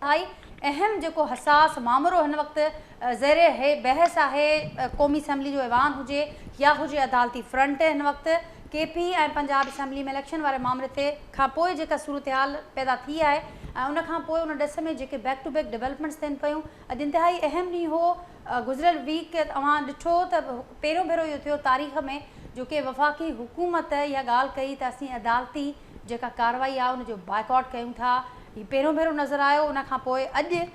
इंतहाई अहम जो हसास मामलो हिन वक्त ज़ेरे है बहस है क़ौमी असम्बली जो ऐवान हुए या हुए अदालती फ्रंट हिन वक्त KP ऐं पंजाब असम्बली में इलेक्शन वारे मामले ते खां पोइ जेका सूरत हाल पैदा थी है उन खां पोइ उन ॾिस में जेके बैक टू बैक डेवलपमेंट्स थियनि पियूं। अॼु इंतहाई अहम ॾींहुं हो गुज़िरियल वीक तव्हां ॾिठो त पहिरियों भेरो इहो थियो तारीख़ में जो कि वफ़ाक़ी हुकूमत इहा ॻाल्हि कई त असीं अदालती जेका कार्रवाई आहे उनजो बाइकआउट कयूं था। हीउ पहिरियों भेरो नज़र आयो। उन खां पोइ अॼु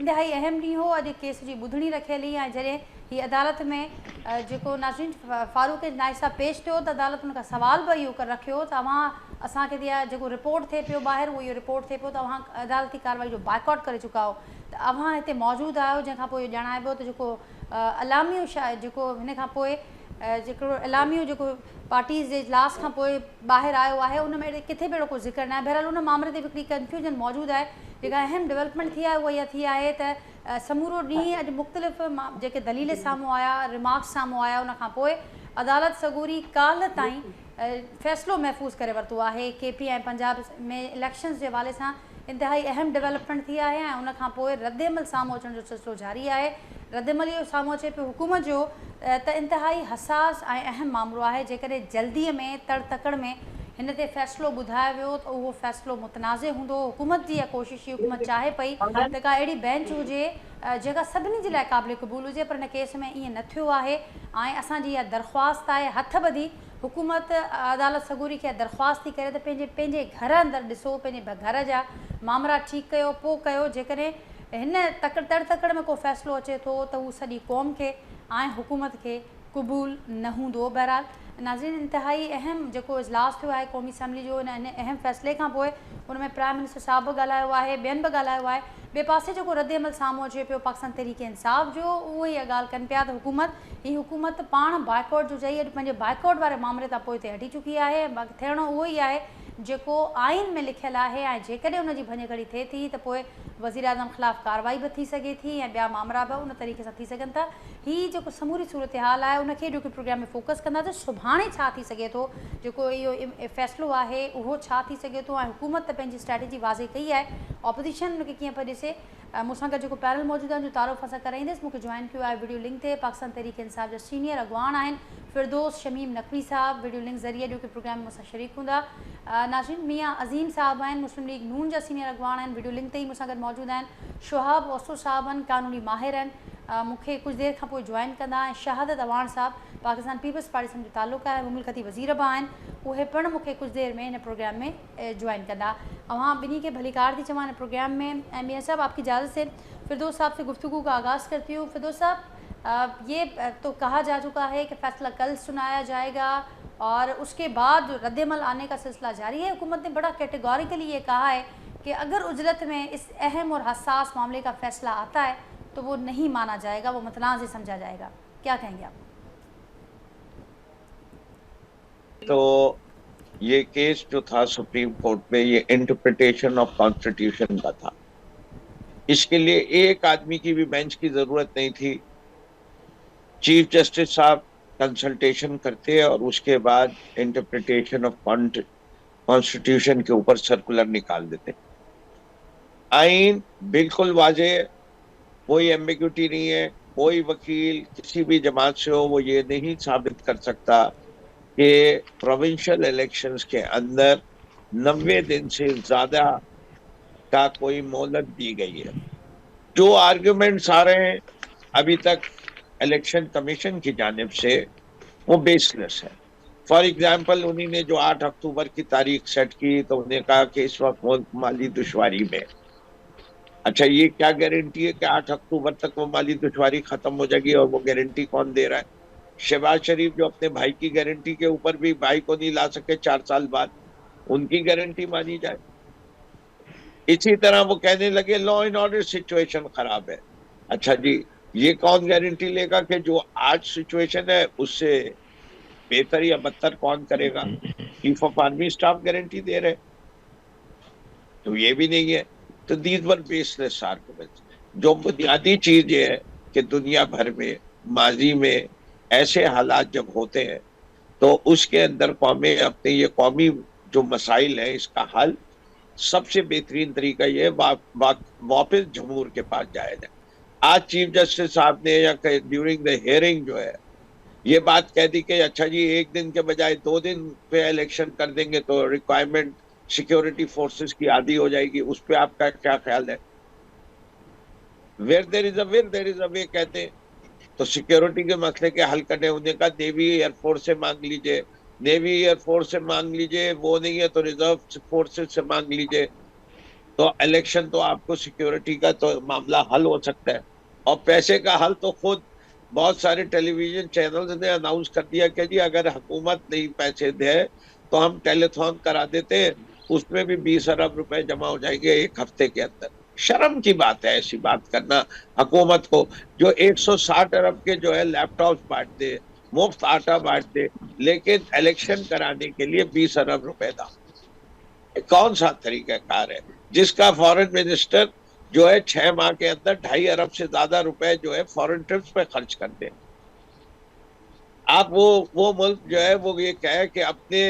इंतहाई अहम ॾींहुं हो। अॼु केस जी ॿुधणी रखियल हुई ऐं जॾहिं हीअ अदालत में जेको नाज़रीन फारूक नाइक साहब पेश थियो त अदालत उन खां सवाल बि इहो रखियो तव्हां असांखे जेको रिपोर्ट थिए पियो ॿाहिरि उहो इहो रिपोर्ट थिए पियो तव्हां अदालती कार्रवाई जो बाइकआउट करे चुका हो त अव्हां हिते मौजूदु आहियो। जंहिंखां पोइ इहो ॼाणाइबो त जेको अलामियो जेको हिन खां पोइ जेको इलामियो जेको पार्टीज़ जे इजलास खां पोइ ॿाहिरि आयो आहे उन में किथे बि अहिड़ो कोई ज़िक्र न आहे। बहरहाल उन मामले ते हिकिड़ी कंफ्यूजन मौजूदु आहे। जेका अहम डेवलपमेंट थी आहे उहा इहा थी आहे त समूरो ॾींहुं अॼु मुख़्तलिफ़ जेके दलील साम्हूं आया रिमार्क्स साम्हूं आया उन खां पोइ अदालत सगूरी काल्ह ताईं फ़ैसिलो महफ़ूज़ करे वरितो आहे। KP ऐं पंजाब में इलेक्शन्स जे हवाले सां इंतहाई अहम डेवलपमेंट थी आहे ऐं उन खां पोइ रद्दमल साम्हूं अचण जो सिलसिलो जारी आहे। रद्दमल इहो साम्हूं अचे पियो हुकूमत जो त इंतहाई हसास ऐं अहम मामिलो आहे। जेकॾहिं जल्दीअ में तड़ तकड़ में हिन ते फ़ैसिलो ॿुधायो वियो त उहो फ़ैसिलो मुतनाज़े हूंदो। हुकूमत जी इहा कोशिश हुकूमत चाहे पई त का अहिड़ी बेंच हुजे जेका सभिनी जे लाइ क़ाबिल क़बूल हुजे पर हिन केस में ईअं न थियो आहे ऐं असांजी इहा दरख़्वास्त आहे हथ ॿधी हुकूमत अदालत सगूरी खे दरख़्वास्त थी करे त पंहिंजे घर अंदरि ॾिसो पंहिंजे घर जा मामला ठीकु कयो पोइ कयो। जेकॾहिं हिन तड़ तकड़ में को फ़ैसिलो अचे थो त उहो सॼी क़ौम खे ऐं हुकूमत खे क़बूल न हूंदो। बहरहाल नाज़रीन इंतहाई अहम जेको इजलास थियो आहे क़ौमी असम्बली जो इन अहम फ़ैसिले खां पोइ उन में प्राइम मिनिस्टर साहब बि ॻाल्हायो आहे ॿियनि बि ॻाल्हायो आहे। ॿिए पासे जेको रद्दमल साम्हूं अचे पियो पाकिस्तान तहरीक इंसाफ़ जो उहो इहा ॻाल्हि कनि पिया त हुकूमत पाण बाइकआउट जो चई अॼु पंहिंजे बाइकआउट वारे मामले तां पोइ ते हटी चुकी आहे। बाक़ी थियणो उहो ई आहे जेको आइन में लिखियलु आहे ऐं जेकॾहिं उनजी भञकड़ी थिए थी त पोइ वज़ीर आज़म ख़िलाफ़ु कार्रवाई बि थी सघे थी ऐं ॿिया मामला बि उन तरीक़े सां थी सघनि था। हीअ जेको समूरी सूरत हाल आहे उनखे जेको प्रोग्राम में फोकस कंदासीं सुभाणे छा थी सघे थो जेको इहो फ़ैसिलो आहे उहो छा थी सघे थो ऐं हुकूमत त पंहिंजी स्ट्रेटेजी वाज़े कई आहे। ऑपोज़िशन उनखे कीअं पियो ॾिसे मूंसां गॾु जेको पैनल मौजूदु आहे जो तारुफ़ असां कराईंदसि मूंखे जॉइन कयो आहे वीडियो लिंक ते पाकिस्तान तहरीक इंसाफ़ जा सीनियर अॻवान आहिनि फिरदोस शमीम नक़वी साहब वीडियो लिंक ज़रिए जो कि प्रोग्राम में मूंसां शरीक हूंदा। नाज़रीन मियाँ अज़ीम साहब आहिनि मुस्लिम लीग नून जा सीनियर अॻवान आहिनि वीडियो लिंक ते ई मूंसां गॾु मौजूदु आहिनि। शुहाब ओसो साहब आहिनि कानूनी माहिर आहिनि मूंखे कुझु देरि खां पोइ जॉइन कंदा ऐं शहादत अवान साहब पाकिस्तान पीपल्स पार्टी सां जो तालुक़ु आहे मुमलिकती वज़ीर बि आहिनि उहे पिणु मूंखे कुझु देरि में हिन प्रोग्राम में जॉइन कंदा। अवां ॿिन्ही खे भलीकार थी चवां हिन प्रोग्राम में। ऐं मियाँ साहब आपकी इजाज़त से फिरदौस साहब से गुफ्तगू का आगाज़ करती हूँ। फिरदौस साहब ये तो कहा जा चुका है कि फ़ैसला कल सुनाया जाएगा और उसके बाद रद्दमल आने का सिलसिला जारी है। हुकूमत ने बड़ा कैटेगोरिकली ये कहा है कि अगर उजलत में इस अहम और हसास मामले का फ़ैसला आता है तो वो नहीं माना जाएगा, वो मुतनाज़ समझा जाएगा। क्या कहेंगे आप? तो ये केस जो था सुप्रीम कोर्ट में ये इंटरप्रिटेशन ऑफ कॉन्स्टिट्यूशन का था। इसके लिए एक आदमी की भी बेंच की जरूरत नहीं थी। चीफ जस्टिस साहब कंसल्टेशन करते और उसके बाद इंटरप्रिटेशन ऑफ कॉन्स्टिट्यूशन के ऊपर सर्कुलर निकाल देते। आइन बिल्कुल वाजे, कोई एम्बिग्यूटी नहीं है। कोई वकील किसी भी जमात से हो वो ये नहीं साबित कर सकता कि प्रोविंशियल इलेक्शंस के अंदर 90 दिन से ज्यादा का कोई मोहलत दी गई है। जो आर्ग्यूमेंट्स आ रहे हैं अभी तक इलेक्शन कमीशन की जानिब से वो बेसलेस है। फॉर एग्जाम्पल उन्हीं ने जो 8 अक्टूबर की तारीख सेट की तो उन्हें कहा कि इस वक्त मुल्क माली दुश्वारी में। अच्छा, ये क्या गारंटी है कि 8 अक्टूबर तक वो माली दुश्वारी खत्म हो जाएगी? और वो गारंटी कौन दे रहा है? शहबाज शरीफ जो अपने भाई की गारंटी के ऊपर भी भाई को नहीं ला सके 4 साल बाद, उनकी गारंटी मानी जाए। इसी तरह वो कहने लगे लॉ एंड ऑर्डर सिचुएशन खराब है। अच्छा जी, ये कौन गारंटी लेगा कि जो आज सिचुएशन है उससे बेहतर या बदतर कौन करेगा? Chief of army staff guarantee दे रहे, तो ये भी नहीं है। तो दीज वर बेसलेस आर्गुमेंट्स। जो बुनियादी चीज ये है कि दुनिया भर में माजी में ऐसे हालात जब होते हैं तो उसके अंदर कौमें अपने ये कौमी जो मसाइल है इसका हल सबसे बेहतरीन तरीका ये वापस जमहूर के पास जाया जाए। आज चीफ जस्टिस साहब ने या ड्यूरिंग द हियरिंग जो है ये बात कह दी कि अच्छा जी 1 दिन के बजाय 2 दिन पे इलेक्शन कर देंगे तो रिक्वायरमेंट सिक्योरिटी फोर्सेस की आधी हो जाएगी। उस पर आपका क्या ख्याल है? Where there is a will there is a way कहते हैं। तो सिक्योरिटी के मसले के हल करने होने का नेवी एयरफोर्स से मांग लीजिए, नेवी एयरफोर्स से मांग लीजिए, वो नहीं है तो रिजर्व फोर्सेस से मांग लीजिए। तो इलेक्शन तो आपको सिक्योरिटी का तो मामला हल हो सकता है। और पैसे का हल तो खुद बहुत सारे टेलीविजन चैनल्स ने अनाउंस कर दिया कि जी अगर हुकूमत नहीं पैसे दे तो हम टेलीथॉन करा देते हैं, उसमें भी 20 अरब रुपए जमा हो जाएंगे 1 हफ्ते के अंदर। शर्म की बात है ऐसी बात करना हुकूमत को, जो 160 अरब के जो है लैपटॉप बांट दे, मुफ्त आटा बांट दे, लेकिन इलेक्शन कराने के लिए 20 अरब रुपए था। कौन सा तरीकाकार है जिसका फॉरेन मिनिस्टर जो है 6 माह के अंदर 2.5 अरब से ज्यादा रुपए जो है फॉरेन ट्रिप्स पे खर्च करते हैं। आप वो मुल्क जो है वो ये कहे कि अपने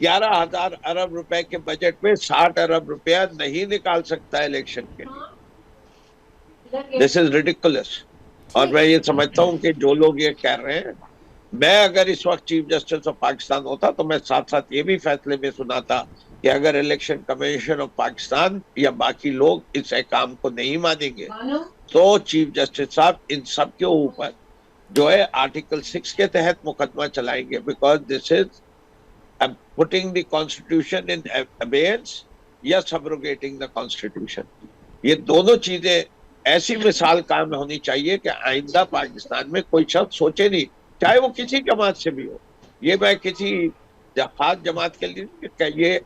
11,000 अरब रुपए के बजट में 60 अरब रुपया नहीं निकाल सकता इलेक्शन के लिए। This is ridiculous. और मैं ये समझता हूं कि जो लोग ये कह रहे हैं, मैं अगर इस वक्त चीफ जस्टिस ऑफ पाकिस्तान होता तो मैं साथ साथ ये भी फैसले में सुनाता कि अगर इलेक्शन कमीशन ऑफ पाकिस्तान या बाकी लोग इस काम को नहीं मानेंगे तो चीफ जस्टिस साहब इन सब के ऊपर जो है आर्टिकल 6 के तहत मुकदमा चलाएंगे, because this is putting the constitution in abeyance या सबरोगेटिंग द कॉन्स्टिट्यूशन। ये दोनों चीजें ऐसी मिसाल कायम होनी चाहिए कि आइंदा पाकिस्तान में कोई शख्स सोचे नहीं, चाहे वो किसी जमात से भी हो। ये मैं किसी खास जमात के लिए ये,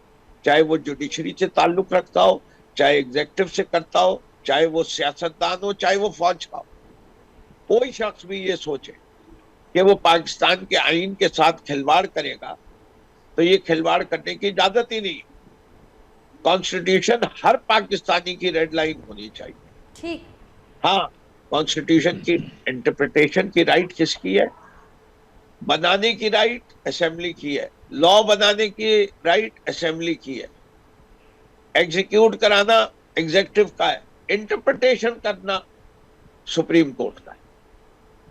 चाहे वो जुडिशरी से ताल्लुक रखता हो, चाहे एग्जेक्टिव से करता हो, चाहे वो सियासतदान हो, चाहे वो फौज का हो, कोई शख्स भी ये सोचे कि वो पाकिस्तान के आइन के साथ खिलवाड़ करेगा तो ये खिलवाड़ करने की इजाजत ही नहीं। कॉन्स्टिट्यूशन हर पाकिस्तानी की रेड लाइन होनी चाहिए। ठीक। हाँ, कॉन्स्टिट्यूशन की इंटरप्रिटेशन की राइट किसकी है? बनाने की राइट असेंबली की है, लॉ बनाने की राइट असेंबली की है, एग्जीक्यूट कराना एग्जेक्टिव का है, इंटरप्रिटेशन करना सुप्रीम कोर्ट का है।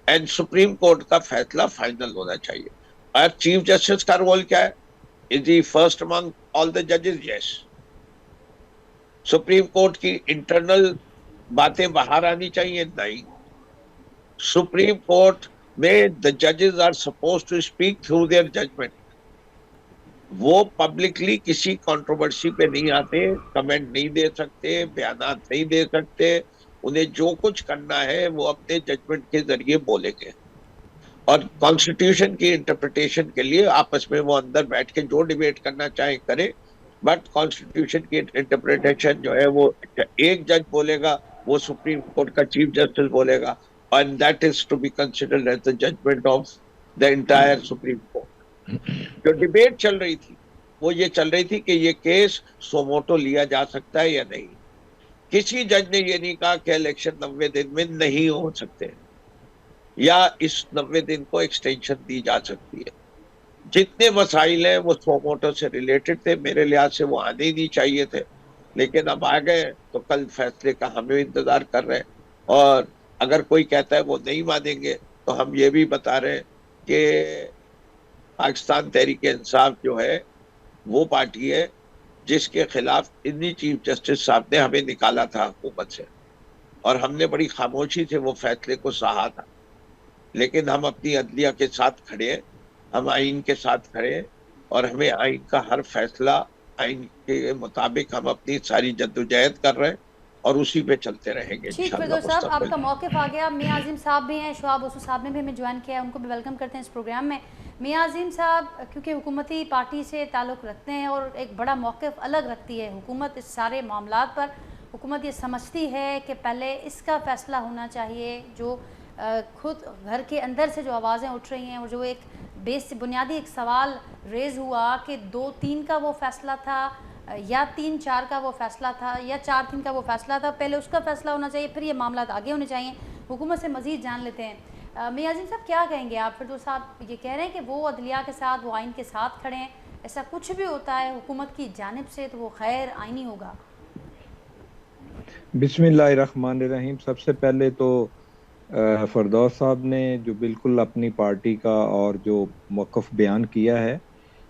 एंड सुप्रीम कोर्ट का फैसला फाइनल होना चाहिए। और चीफ जस्टिस का रोल क्या है? Is he first among all the जजेस? यस। सुप्रीम कोर्ट की इंटरनल बातें बाहर आनी चाहिए? नहीं। सुप्रीम कोर्ट में द जजेस are suppose to speak through their judgment. वो पब्लिकली किसी कंट्रोवर्सी पे नहीं आते, कमेंट नहीं दे सकते, बयानात नहीं दे सकते। उन्हें जो कुछ करना है वो अपने जजमेंट के जरिए बोलेंगे। और कॉन्स्टिट्यूशन की इंटरप्रिटेशन के लिए आपस में वो अंदर बैठ के जो डिबेट करना चाहे करें, बट कॉन्स्टिट्यूशन की इंटरप्रिटेशन जो है वो एक जज बोलेगा, वो सुप्रीम कोर्ट का चीफ जस्टिस बोलेगा, and that is to be considered as the judgment of the entire supreme court. जो डिबेट चल रही थी वो ये चल रही थी कि ये केस सोमोटो लिया जा सकता है या नहीं। किसी जज ने ये नहीं कहा कि इलेक्शन 90 दिन में नहीं हो सकते या इस 90 दिन को एक्सटेंशन दी जा सकती है। जितने मसाइल हैं वो सोमोटो से रिलेटेड थे, मेरे लिहाज से वो आने ही नहीं चाहिए थे, लेकिन अब आ गए तो कल फैसले का हमें इंतजार कर रहे हैं। और अगर कोई कहता है वो नहीं मानेंगे तो हम ये भी बता रहे हैं कि पाकिस्तान तहरीक इंसाफ जो है वो पार्टी है जिसके खिलाफ इन्हीं चीफ जस्टिस साहब ने हमें निकाला था हुकूमत से, और हमने बड़ी खामोशी से वो फैसले को सहा था। लेकिन हम अपनी अदलिया के साथ खड़े हैं, हम आइन के साथ खड़े हैं, और हमें आइन का हर फैसला आइन के मुताबिक हम अपनी सारी जद्दोजहद कर रहे हैं और उसी पे चलते रहेंगे। ठीक फिरदौस साहब, आपका मौक़िफ़ आ गया। मियां अज़ीम साहब भी हैं, शुआब बसु साहब ने भी हमें ज्वाइन किया है, उनको भी वेलकम करते हैं इस प्रोग्राम में। मियां अज़ीम साहब क्योंकि हुकूमती पार्टी से ताल्लुक़ रखते हैं और एक बड़ा मौक़िफ़ अलग रखती है हुकूमत इस सारे मामलात पर। हुकूमत ये समझती है कि पहले इसका फ़ैसला होना चाहिए, जो खुद घर के अंदर से जो आवाज़ें उठ रही हैं और जो एक बुनियादी एक सवाल रेज़ हुआ कि 2-3 का वो फ़ैसला था या 3-4 का वो फ़ैसला था या 4-3 का वो फ़ैसला था, पहले उसका फ़ैसला होना चाहिए, फिर ये मामला आगे होने चाहिए। हुकूमत से मज़ीद जान लेते हैं। मियां अज़ीम साहब क्या कहेंगे आप? फिरदौस साहब ये कह रहे हैं कि वो अदलिया के साथ, वो आइन के साथ खड़े हैं, ऐसा कुछ भी होता है हुकूमत की जानिब से तो वो गैर आइनी होगा। बिस्मिल्लाहिर्रहमानिर्रहीम। सबसे पहले तो फरदौस साहब ने जो बिल्कुल अपनी पार्टी का और जो मौक़िफ़ बयान किया है,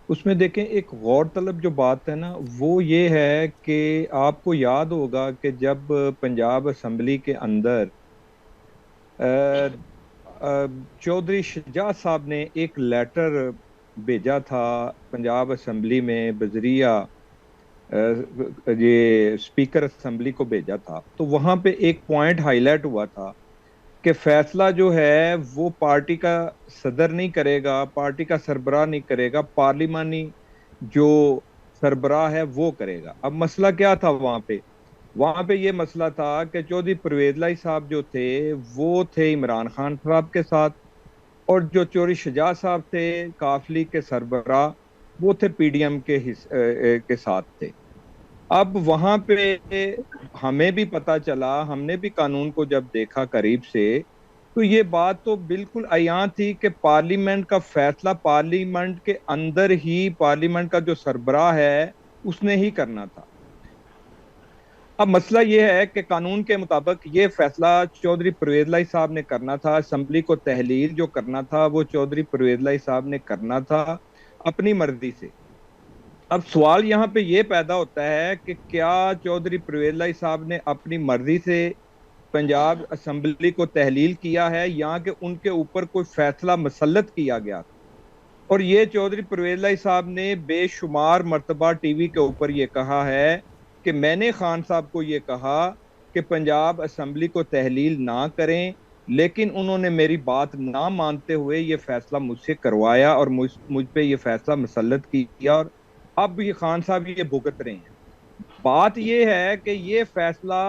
उसमें देखें एक गौर तलब जो बात है ना, वो ये है कि आपको याद होगा कि जब पंजाब असम्बली के अंदर चौधरी शहजाद साहब ने एक लेटर भेजा था पंजाब असम्बली में बजरिया, ये स्पीकर असम्बली को भेजा था, तो वहां पे एक पॉइंट हाईलाइट हुआ था कि फैसला जो है वो पार्टी का सदर नहीं करेगा, पार्टी का सरबराह नहीं करेगा, पार्लिमानी जो सरबराह है वो करेगा। अब मसला क्या था वहां पे ये मसला था कि चौधरी परवेज लाई साहब जो थे वो थे इमरान खान साहब के साथ, और जो चौधरी शहजाद साहब थे काफली के सरबराह, वो थे पीडीएम के साथ थे। अब वहां पे हमें भी पता चला, हमने भी कानून को जब देखा करीब से, तो ये बात तो बिल्कुल अयां थी कि पार्लियामेंट का फैसला पार्लियामेंट के अंदर ही पार्लियामेंट का जो सरबराह है उसने ही करना था। अब मसला ये है कि कानून के मुताबिक ये फैसला चौधरी परवेज लाई साहब ने करना था, असम्बली को तहलील जो करना था वो चौधरी परवेज लाई साहब ने करना था अपनी मर्जी से। अब सवाल यहाँ पे ये पैदा होता है कि क्या चौधरी परवेज लाई साहब ने अपनी मर्जी से पंजाब असम्बली को तहलील किया है, या कि उनके ऊपर कोई फैसला मुसल्लत किया गया? और ये चौधरी परवेज लाई साहब ने बेशुमार मर्तबा टीवी के ऊपर ये कहा है कि मैंने खान साहब को ये कहा कि पंजाब असम्बली को तहलील ना करें, लेकिन उन्होंने मेरी बात ना मानते हुए ये फैसला मुझसे करवाया और मुझ पे ये फैसला मुसल्लत किया, और अब ये खान साहब ये भुगत रहे हैं। बात ये है कि ये फैसला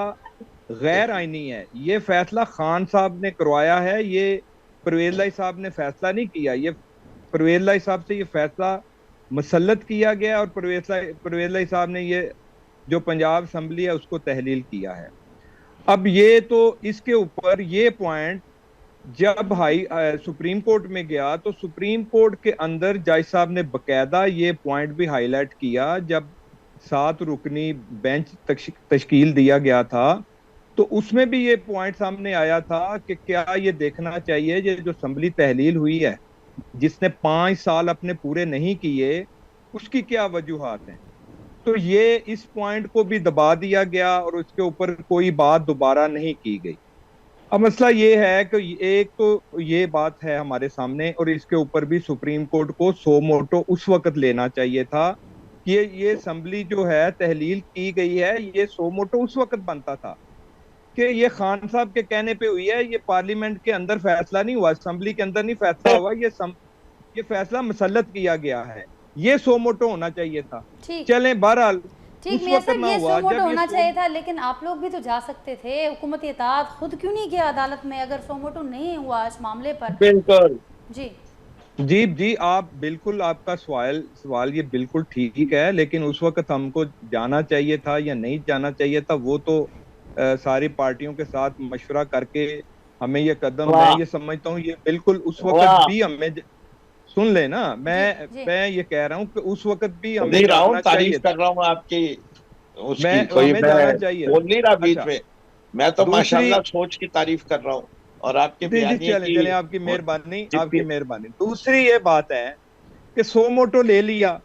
गैर आईनी है, ये फैसला खान साहब ने करवाया है, ये परवेज लाई साहब ने फैसला नहीं किया। ये परवेज लाई साहब से ये फैसला मुसल्लत किया गया और परवेज लाई साहब ने ये जो पंजाब असम्बली है उसको तहलील किया है। अब ये तो इसके ऊपर ये पॉइंट जब सुप्रीम कोर्ट में गया तो सुप्रीम कोर्ट के अंदर जज साहब ने बकायदा ये पॉइंट भी हाईलाइट किया। जब 7 रुकनी बेंच तश्कील दिया गया था तो उसमें भी ये पॉइंट सामने आया था कि क्या ये देखना चाहिए ये जो असम्बली तहलील हुई है जिसने 5 साल अपने पूरे नहीं किए, उसकी क्या वजूहात हैं। तो ये इस पॉइंट को भी दबा दिया गया और उसके ऊपर कोई बात दोबारा नहीं की गई। अब मसला ये है कि एक तो ये बात है हमारे सामने, और इसके ऊपर भी सुप्रीम कोर्ट को सो मोटो उस वक्त लेना चाहिए था कि ये असम्बली जो है तहलील की गई है, ये सो मोटो उस वक्त बनता था कि ये खान साहब के कहने पे हुई है, ये पार्लियामेंट के अंदर फैसला नहीं हुआ, असम्बली के अंदर नहीं फैसला हुआ, ये फैसला मुसल्लत किया गया है, ये सो मोटो होना चाहिए था। चलें, बहरहाल ठीक मियां साहब ये सो मोटो होना चाहिए था, लेकिन आप लोग भी तो जा सकते थे, हुकूमत इत्तेहाद खुद क्यों नहीं गया अदालत में अगर सो मोटो नहीं हुआ इस मामले पर? बिल्कुल जी आप बिल्कुल, आपका सवाल ये बिल्कुल ठीक है, लेकिन उस वक्त हमको जाना चाहिए था या नहीं जाना चाहिए था, वो तो सारी पार्टियों के साथ मशवरा करके हमें ये कदम, मैं ये समझता हूँ ये बिल्कुल उस वक्त भी हमें सुन लेना, मैं ये कह रहा हूँ कि उस वक्त भी हमें जाना चाहिए। तारीफ कर रहा हूँ आपकी, मैं हमें जाना चाहिए, बोल नहीं रहा बीच में, मैं तो माशाल्लाह सोच की तारीफ कर रहा हूँ और आपके चले आपकी मेहरबानी। दूसरी ये बात है कि सो मोटो ले लिया,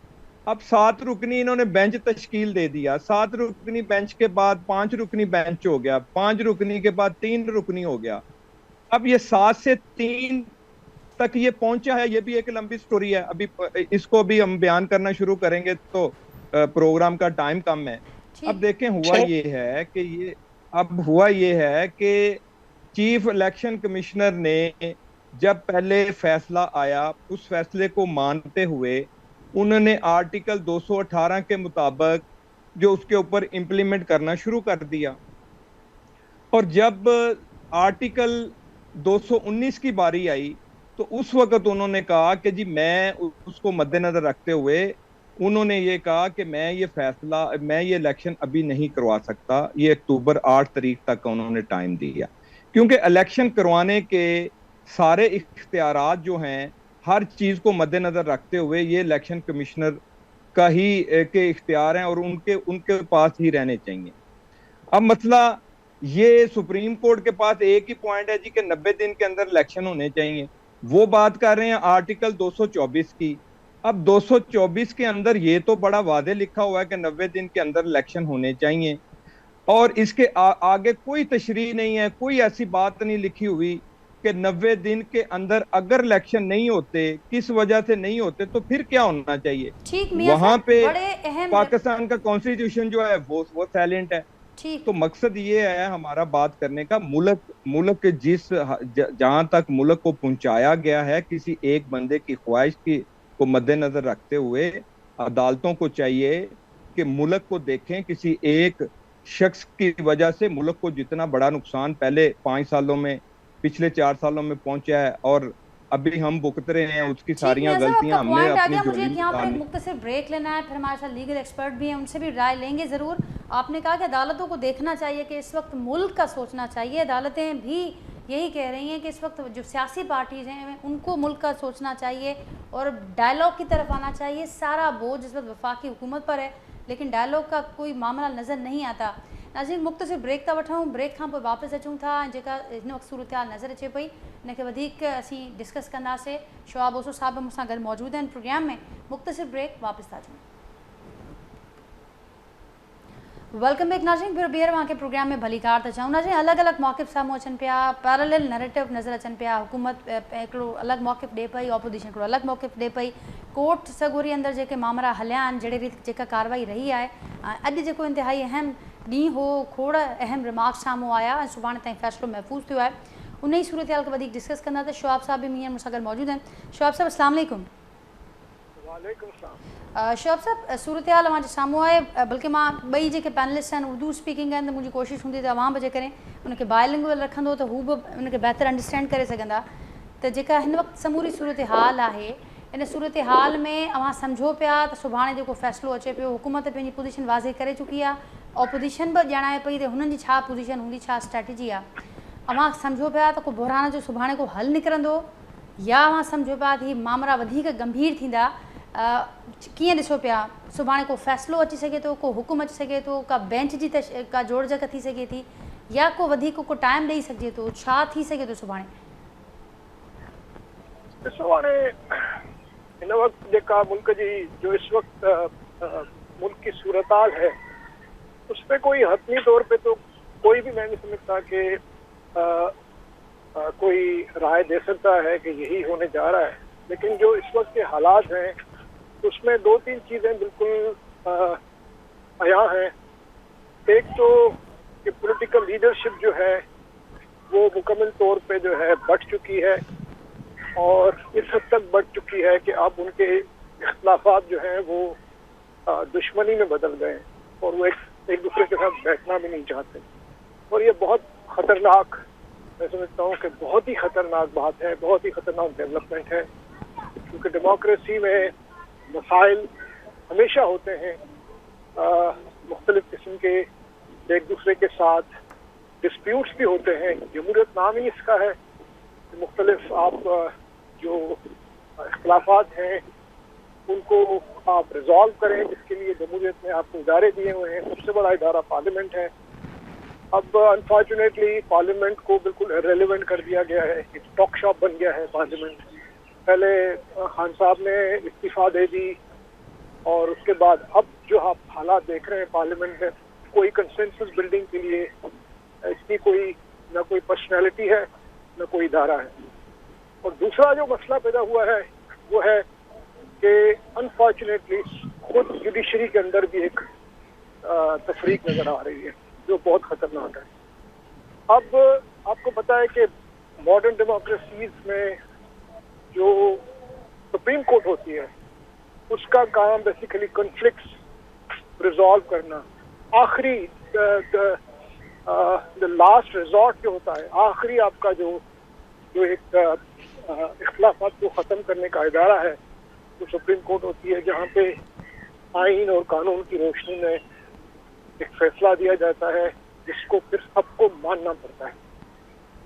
अब 7 रुकनी इन्होंने बेंच तश्कील दे दिया, 7 रुकनी बेंच के बाद 5 रुकनी बेंच हो गया, 5 रुकनी के बाद 3 रुकनी हो गया। अब ये 7 से 3 तक ये पहुंचा है, ये भी एक लंबी स्टोरी है, अभी इसको भी हम बयान करना शुरू करेंगे तो प्रोग्राम का टाइम कम है। अब देखें, हुआ ये है कि चीफ इलेक्शन कमिश्नर ने जब पहले फैसला आया उस फैसले को मानते हुए उन्होंने आर्टिकल 218 के मुताबिक जो उसके ऊपर इम्प्लीमेंट करना शुरू कर दिया, और जब आर्टिकल 219 की बारी आई तो उस वक्त उन्होंने कहा कि जी मैं उसको मद्देनजर रखते हुए उन्होंने ये कहा कि मैं ये इलेक्शन अभी नहीं करवा सकता, ये अक्टूबर 8 तारीख तक उन्होंने टाइम दिया, क्योंकि इलेक्शन करवाने के सारे इख्तियारात जो हैं हर चीज को मद्देनजर रखते हुए ये इलेक्शन कमिश्नर का ही के इख्तियार हैं और उनके उनके पास ही रहने चाहिए। अब मसला ये सुप्रीम कोर्ट के पास एक ही पॉइंट है जी कि 90 दिन के अंदर इलेक्शन होने चाहिए। वो बात कर रहे हैं आर्टिकल 224 की। अब 224 के अंदर ये तो बड़ा वादे लिखा हुआ है कि 90 दिन के अंदर इलेक्शन होने चाहिए, और इसके आगे कोई तशरीह नहीं है, कोई ऐसी बात नहीं लिखी हुई कि 90 दिन के अंदर अगर इलेक्शन नहीं होते, किस वजह से नहीं होते, तो फिर क्या होना चाहिए। ठीक मियां वहां साहब, पे बड़े अहम। पाकिस्तान का कॉन्स्टिट्यूशन जो है वो साइलेंट है। ठीक। तो मकसद ये है हमारा बात करने का, मुल्क मुल्क के जहां तक मुल्क को पहुंचाया गया है किसी एक बंदे की ख्वाहिश की को मद्देनजर रखते हुए, अदालतों को चाहिए कि मुल्क को देखें। किसी एक शख्स की वजह से मुल्क को जितना बड़ा नुकसान पहले 5 सालों में, पिछले 4 सालों में पहुंचा है और अभी हम भुगत रहे हैं, उसकी ठीक सारियां मियां साहब, गलतियां आपका हमने पॉइंट आ अपनी गया। मुझे झोली एक में यहाँ पर एक डाली। मुख्तसर ब्रेक लेना है, फिर हमारे साथ लीगल एक्सपर्ट भी हैं, उनसे भी राय लेंगे ज़रूर। आपने कहा कि अदालतों को देखना चाहिए कि इस वक्त मुल्क का सोचना चाहिए। अदालतें भी यही कह रही हैं कि इस वक्त जो सियासी पार्टीज़ हैं उनको मुल्क का सोचना चाहिए और डायलॉग की तरफ आना चाहिए। सारा बोझ इस वक्त वफाकी हुकूमत पर है, लेकिन डायलॉग का कोई मामला नज़र नहीं आता। नाज़रीन, मुख्तसर ब्रेक था वठूं, ब्रेक खां पोइ वापसि अचूं था। जेका हिन वक़्तु सूरत हाल नज़र अचे पई, इनखे वधीक असीं डिस्कस कंदासीं। शोआब ओसो साहब मूंसां गॾु मौजूद आहिनि प्रोग्राम में। मुख्तसर ब्रेक, वापसि था अचूं। वेलकम बैक नाज़रीन, फिर ॿीहर तव्हांखे प्रोग्राम में भली कार था चऊं। नाज़रीन, अलॻि अलॻि मौक़िफ़ साम्हूं अचनि पिया, पैरेलल नैरेटिव नज़र अचनि पिया। हुकूमत हिकिड़ो अलॻि मौक़िफ़ ॾिए पई, ऑपोजिशन हिकिड़ो अलॻि मौक़िफ़ ॾिए पई। कोर्ट सॻोरी अंदरि जेके मामला हलिया आहिनि, जहिड़ी रीति जेका कार्रवाई रही आहे, अॼु जेको इंतिहाई अहम ॾींहुं हो, खोड़ अहम रिमार्क्स साम्हूं आया ऐं सुभाणे ताईं फ़ैसिलो महफ़ूज़ थियो आहे। उन ई सूरत हाल खे वधीक डिस्कस कंदा। त शोआब साहब बि मींहं मूंसां गॾु मौजूद आहिनि। शोआब साहब, अस्सलाम वालेकुम। शोआब साहब, सूरत हाल अवां जे साम्हूं आहे, बल्कि मां ॿई जेके पैनलिस्ट आहिनि उर्दू स्पीकिंग आहिनि, त मुंहिंजी कोशिशि हूंदी त अवां बि जेकॾहिं उनखे बायलिंगुअल रखंदो त हू बि उनखे बहितर अंडरस्टैंड करे सघंदा। त जेका हिन वक़्तु समूरी सूरत हाल आहे, इन सूरत हाल में अवां सम्झो पिया त सुभाणे जेको फ़ैसिलो अचे पियो, हुकूमत पंहिंजी पोजीशन वाज़े करे चुकी आहे, ऑपोजिशन बि ॼाणाए पई त हुननि जी छा पोजीशन हूंदी, छा स्ट्रेटजी आहे। अवां सम्झो पिया त को बुरहान जो सुभाणे को हल निकिरंदो, या अवां सम्झो पिया त हीअ मामला वधीक गंभीर थींदा। कीअं ॾिसो पिया, सुभाणे को फ़ैसिलो अची सघे थो, को हुकुम अची सघे थो, का बेंच जी का जोड़जक थी सघे थी, या को वधीक को टाइम ॾेई सघिजे थो, छा थी सघे थो सुभाणे? ॾिसो, हाणे हिन वक़्तु जेका मुल्क जी जो इस वक्त मुल्क की सूरत हाल है, उस पर कोई हतमी तौर पे तो कोई भी मैं नहीं समझता कि कोई राय दे सकता है कि यही होने जा रहा है। लेकिन जो इस वक्त के हालात हैं उसमें 2-3 चीज़ें बिल्कुल आया हैं। एक तो कि पॉलिटिकल लीडरशिप जो है वो मुकम्मल तौर पे जो है बढ़ चुकी है, और इस हद तक बढ़ चुकी है कि अब उनके इख्तिलाफात जो हैं वो दुश्मनी में बदल गए हैं, और वो एक दूसरे के साथ बैठना भी नहीं चाहते। और ये बहुत ख़तरनाक, मैं समझता हूँ कि बहुत ही ख़तरनाक बात है, बहुत ही ख़तरनाक डेवलपमेंट है, क्योंकि डेमोक्रेसी में मसाइल हमेशा होते हैं, मुख्तलिफ किस्म के एक दूसरे के साथ डिस्प्यूट्स भी होते हैं। जमहूरियत नाम ही इसका है, मुख्तलिफ आप जो इख्तिलाफात हैं उनको आप रिजॉल्व करें, जिसके लिए जमहूरियत ने आपको इदारे दिए हुए हैं। सबसे बड़ा इदारा पार्लियामेंट है। अब अनफॉर्चुनेटली पार्लियामेंट को बिल्कुल इररिलेवेंट कर दिया गया है, एक टॉक शॉप बन गया है पार्लियामेंट। पहले खान साहब ने इस्तीफा दे दी, और उसके बाद अब जो आप हालात देख रहे हैं पार्लियामेंट में, कोई कंसेंसस बिल्डिंग के लिए इसकी कोई ना कोई पर्सनैलिटी है, न कोई इदारा है। और दूसरा जो मसला पैदा हुआ है वो है कि अनफॉर्चुनेटली खुद जुडिशरी के अंदर भी एक तफरीक नज़र आ रही है, जो बहुत ख़तरनाक है। अब आपको पता है कि मॉडर्न डेमोक्रेसीज में जो सुप्रीम कोर्ट होती है उसका काम बेसिकली कॉन्फ्लिक्ट्स रिजॉल्व करना, आखिरी द लास्ट रिजॉर्ट जो होता है, आखिरी आपका जो एक इख्तिलाफात को ख़त्म करने का इदारा है, जो सुप्रीम कोर्ट होती है, जहाँ पे आइन और कानून की रोशनी में एक फैसला दिया जाता है जिसको फिर सबको मानना पड़ता है।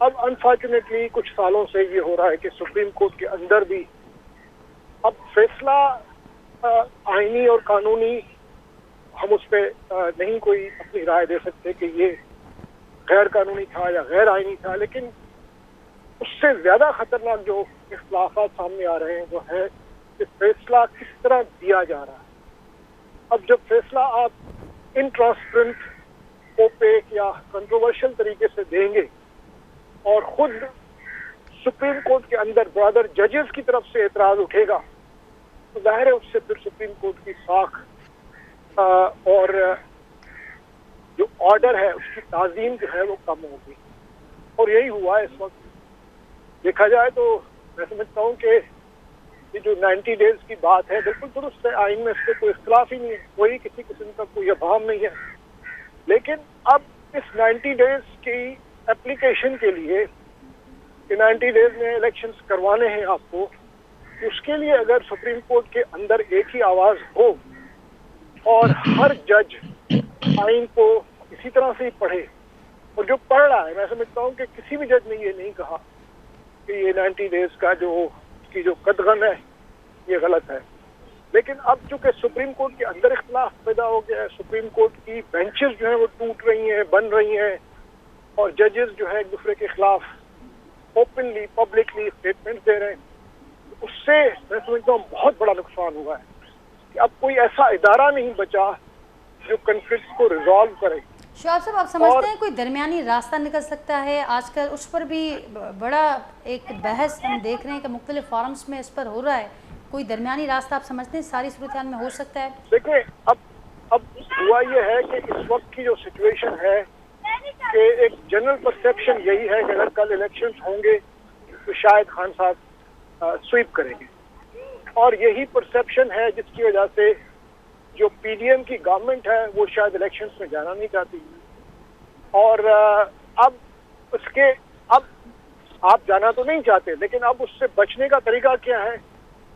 अब अनफॉर्चुनेटली कुछ सालों से ये हो रहा है कि सुप्रीम कोर्ट के अंदर भी अब फैसला आईनी और कानूनी हम उस पर नहीं कोई अपनी राय दे सकते कि ये गैर कानूनी था या गैर आईनी था, लेकिन उससे ज्यादा खतरनाक जो इख्तिलाफात सामने आ रहे हैं वो है कि फैसला किस तरह दिया जा रहा है। अब जब फैसला आप इनट्रांसपेरेंट, ओपेक या कंट्रोवर्शियल तरीके से देंगे और खुद सुप्रीम कोर्ट के अंदर ब्रदर जजेस की तरफ से एतराज उठेगा, तो जाहिर है उससे फिर सुप्रीम कोर्ट की साख और जो ऑर्डर है उसकी ताजीम जो है वो कम होगी। और यही हुआ है इस वक्त। देखा जाए तो मैं समझता हूँ कि ये जो 90 डेज की बात है बिल्कुल दुरुस्त है, आइन में इससे कोई इख्तिलाफ ही नहीं है, कोई किसी किस्म का कोई अभाव नहीं है। लेकिन अब इस 90 डेज की एप्लीकेशन के लिए कि 90 डेज में इलेक्शंस करवाने हैं आपको, उसके लिए अगर सुप्रीम कोर्ट के अंदर एक ही आवाज हो और हर जज आइन को इसी तरह से ही पढ़े, और जो पढ़ रहा है, मैं समझता हूँ कि किसी भी जज ने ये नहीं कहा कि ये 90 डेज का की जो कदगन है ये गलत है। लेकिन अब चूंकि सुप्रीम कोर्ट के अंदर इख्तिलाफ पैदा हो गया है, सुप्रीम कोर्ट की बेंचेस जो है वो टूट रही हैं, बन रही हैं, और जजेस जो है एक दूसरे के खिलाफ ओपनली पब्लिकली स्टेटमेंट दे रहे हैं, उससे मैं समझता हूँ बहुत बड़ा नुकसान हुआ है कि अब कोई ऐसा इदारा नहीं बचा जो कन्फ्लिक्ट को रिजॉल्व करे। शोएब साहब, आप समझते हैं कोई दरमियानी रास्ता निकल सकता है? आजकल उस पर भी बड़ा एक बहस हम देख रहे हैं कि मुख्तलिफ फॉरम्स में इस पर हो रहा है। कोई दरमियानी रास्ता आप समझते हैं सारी सूरत में हो सकता है? देखिए, अब हुआ ये है कि इस वक्त की जो सिचुएशन है कि एक जनरल परसेप्शन यही है कि अगर कल इलेक्शंस होंगे तो शायद खान साहब स्वीप करेंगे, और यही परसेप्शन है जिसकी वजह से जो पीडीएम की गवर्नमेंट है वो शायद इलेक्शंस में जाना नहीं चाहती। और अब आप जाना तो नहीं चाहते, लेकिन अब उससे बचने का तरीका क्या है?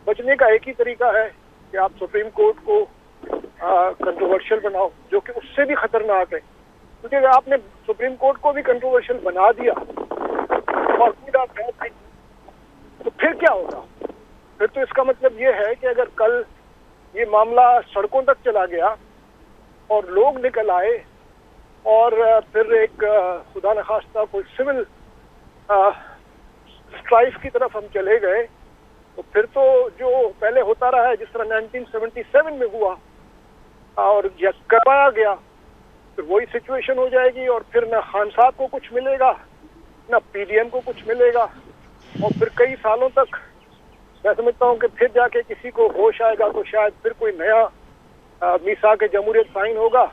बचने का एक ही तरीका है कि आप सुप्रीम कोर्ट को कंट्रोवर्शियल बनाओ, जो कि उससे भी खतरनाक है, क्योंकि अगर आपने सुप्रीम कोर्ट को भी कंट्रोवर्शियल बना दिया और पूरा तो फिर क्या होगा? फिर तो इसका मतलब ये है कि अगर कल ये मामला सड़कों तक चला गया और लोग निकल आए और फिर एक खुदा न खास्ता कोई सिविल स्ट्राइफ की तरफ हम चले गए, तो फिर तो जो पहले होता रहा है जिस तरह 1977 में हुआ और करवाया गया, फिर वही सिचुएशन हो जाएगी और फिर न खान साहब को कुछ मिलेगा न पीडीएम को कुछ मिलेगा, और फिर कई सालों तक मैं समझता हूँ कि फिर जाके किसी को होश आएगा तो शायद फिर कोई नया मीसाक जमहूरियत साइन होगा।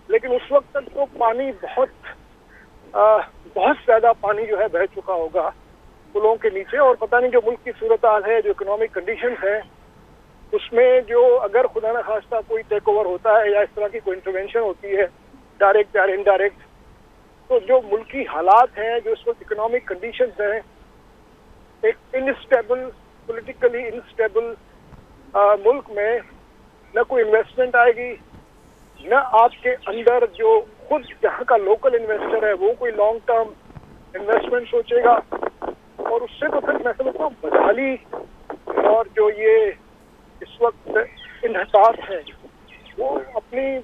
लेकिन उस वक्त तक तो पानी बहुत ज्यादा पानी जो है बह चुका होगा पुलों के नीचे, और पता नहीं जो मुल्क की सूरत हाल है, जो इकोनॉमिक कंडीशंस है, उसमें जो अगर खुदा न खास्ता कोई टेक ओवर होता है या इस तरह की कोई इंटरवेंशन होती है डायरेक्ट या इनडायरेक्ट, तो जो मुल्की हालात हैं, जो इस वक्त इकोनॉमिक कंडीशंस हैं, एक इनस्टेबल पॉलिटिकली इनस्टेबल मुल्क में न कोई इन्वेस्टमेंट आएगी, न आपके अंदर जो खुद यहाँ का लोकल इन्वेस्टर है वो कोई लॉन्ग टर्म इन्वेस्टमेंट सोचेगा, और उससे तो फिर मैं समझता हूँ बदहाली और जो ये इस वक्त इन्हसास है वो अपनी